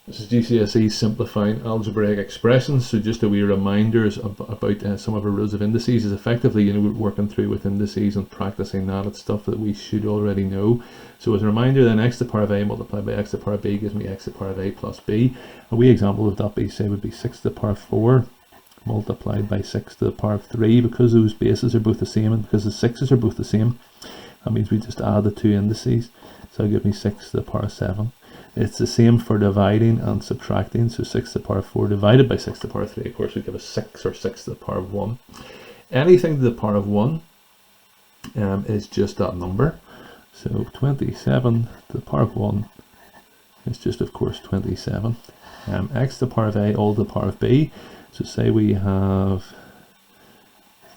This is GCSE simplifying algebraic expressions, so just a wee reminders about some of our rules of indices is effectively, we're working through with indices and practicing that. It's stuff that we should already know. So as a reminder, then x to the power of a multiplied by x to the power of b gives me x to the power of a plus b. A wee example of that would be 6 to the power of 4 multiplied by 6 to the power of 3. Because those bases are both the same and because the 6's are both the same, that means we just add the two indices. So it'll give me 6 to the power of 7. It's the same for dividing and subtracting. So 6 to the power of 4 divided by 6 to the power of 3, of course, would give us 6, or 6 to the power of 1. Anything to the power of 1 is just that number. So 27 to the power of 1 is just, of course, 27. X to the power of a all to the power of b. So say we have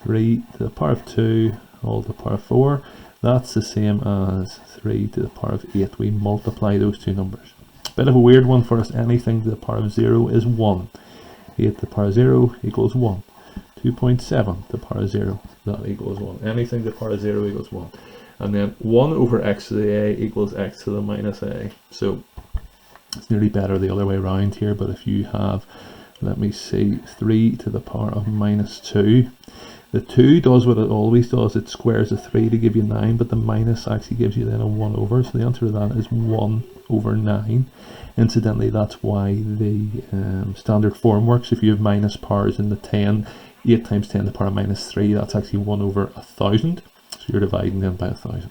3 to the power of 2 all to the power of 4. That's the same as 3 to the power of 8. We multiply those two numbers. Bit of a weird one for us. Anything to the power of 0 is 1. 8 to the power of 0 equals 1. 2.7 to the power of 0, that equals 1. Anything to the power of 0 equals 1. And then 1 over x to the a equals x to the minus a. So it's nearly better the other way around here, but if you have, let me see, 3 to the power of minus 2, the 2 does what it always does, it squares the 3 to give you 9, but the minus actually gives you then a 1 over, so the answer to that is 1 over 9. Incidentally, that's why the standard form works. If you have minus powers in the 10, 8 times 10 to the power of minus 3, that's actually 1 over 1,000, so you're dividing them by 1,000.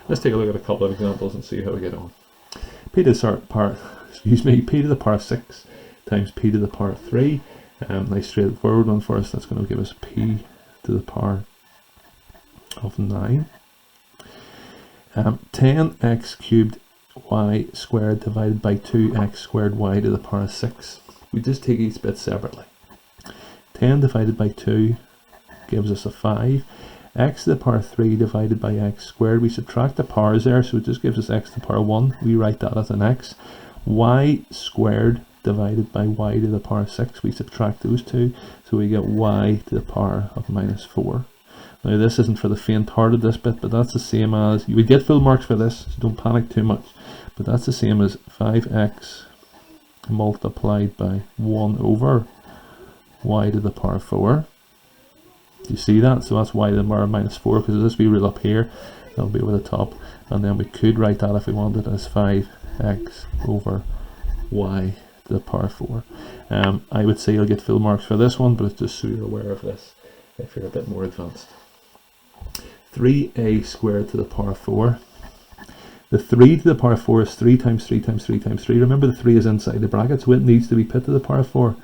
Let's take a look at a couple of examples and see how we get on. P to the power of 6 times p to the power of 3. Nice straightforward one for us. That's going to give us p to the power of 9. 10x cubed y squared divided by 2x squared y to the power of 6. We just take each bit separately. 10 divided by 2 gives us a 5. X to the power of 3 divided by x squared. We subtract the powers there, so it just gives us x to the power of 1. We write that as an x. Y squared divided by y to the power of 6, we subtract those two, so we get y to the power of minus 4. Now this isn't for the faint-hearted, this bit, but that's the same as, you would get full marks for this, so don't panic too much, but that's the same as 5x multiplied by 1 over y to the power of 4. Do you see that? So that's y to the power of minus 4, because this we rule up here, that'll be over the top, and then we could write that if we wanted as 5x over y to the power of 4. I would say you'll get full marks for this one, but it's just so you're aware of this if you're a bit more advanced. 3a squared to the power of 4. The 3 to the power of 4 is 3 times 3 times 3 times 3. Remember the 3 is inside the bracket, so it needs to be put to the power of 4.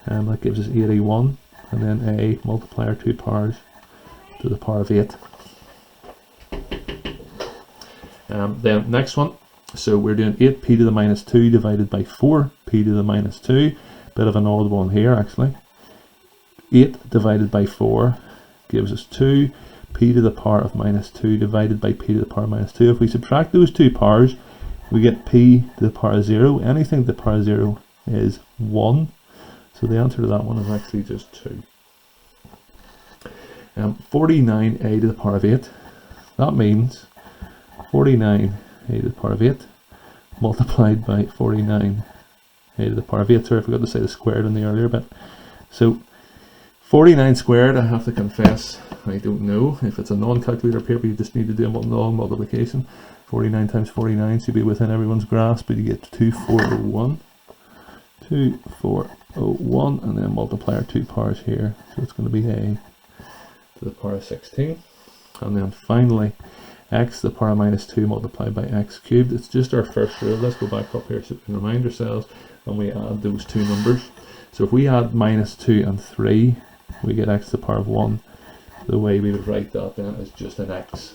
That gives us 81, and then a multiply our two powers to the power of 8. Then next one. So we're doing 8p to the minus 2 divided by 4p to the minus 2. Bit of an odd one here actually. 8 divided by 4 gives us 2p to the power of minus 2 divided by p to the power of minus 2. If we subtract those two powers, we get p to the power of 0. Anything to the power of 0 is 1. So the answer to that one is actually just 2. 49a to the power of 8. That means 49a to the power of 8 multiplied by 49a to the power of 8. Sorry, I forgot to say the squared in the earlier bit. So 49 squared, I have to confess, I don't know. If it's a non-calculator paper, you just need to do a long multiplication. 49 times 49 should be within everyone's grasp, but you get 2401. 2401, and then multiply our two powers here. So it's going to be a to the power of 16. And then finally, x to the power of minus 2 multiplied by x cubed. It's just our first rule. Let's go back up here so we can remind ourselves, and we add those two numbers. So if we add minus 2 and 3, we get x to the power of 1. The way we would write that then is just an x.